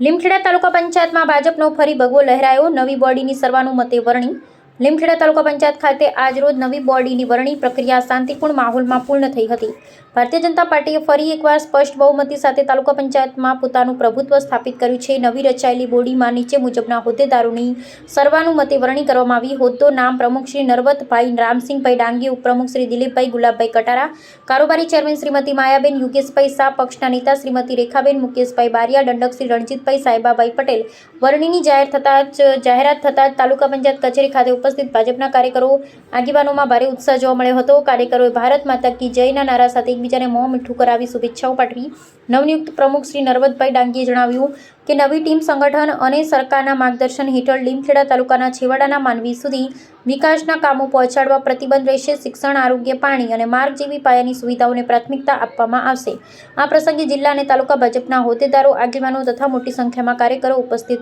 લીમખેડા તાલુકા પંચાયતમાં ભાજપનો ફરી ભગવો લહેરાયો. નવી બોડીની સર્વાનુમતે વરણી. લીમખેડા તાલુકા પંચાયત ખાતે આજરોજ નવી બોડીની વરણી પ્રક્રિયા શાંતિપૂર્ણ માહોલમાં પૂર્ણ થઈ હતી. ભારતીય જનતા પાર્ટીએ ફરી એકવાર સ્પષ્ટ બહુમતી સાથે તાલુકા પંચાયતમાં પોતાનું પ્રભુત્વ સ્થાપિત કર્યું છે. નવી રચાયેલી બોડીમાં નીચે મુજબના હોદ્દેદારોની સર્વાનુમતે વરણી કરવામાં આવી. હોદ્દો નામ: પ્રમુખ શ્રી નરવતભાઈ રામસિંહભાઈ ડાંગી, ઉપપ્રમુખ શ્રી દિલીપભાઈ ગુલાબભાઈ કટારા, કારોબારી ચેરમેન શ્રીમતી માયાબેન યોગેશભાઈ શાહ, પક્ષના નેતા શ્રીમતી રેખાબેન મુકેશભાઈ બારિયા, દંડક શ્રી રણજીતભાઈ સાહેબાભાઈ પટેલ. વરણીની જાહેરાત થતાં જ તાલુકા પંચાયત કચેરી ખાતે ઉપસ્થિત ભાજપના કાર્યકરો આગેવાનોમાં ભારે ઉત્સાહ જોવા મળ્યો હતો. કાર્યકરોએ ભારત માતા કી જયના નારા સાથે એકબીજાને મોં મીઠું કરાવી શુભેચ્છાઓ પાઠવી. નવનિયુક્ત પ્રમુખ શ્રી નરવતભાઈ ડાંગીએ જણાવ્યું કે નવી ટીમ સંગઠન અને સરકારના માર્ગદર્શન હેઠળ લીમખેડા તાલુકાના છેવાડાના માનવી સુધી વિકાસના કામો પહોંચાડવા પ્રતિબદ્ધ રહેશે. શિક્ષણ, આરોગ્ય, પાણી અને માર્ગ જેવી પાયાની સુવિધાઓને પ્રાથમિકતા આપવામાં આવશે. આ પ્રસંગે જિલ્લા અને તાલુકા ભાજપના હોદ્દેદારો, આગેવાનો તથા મોટી સંખ્યામાં કાર્યકરો ઉપસ્થિત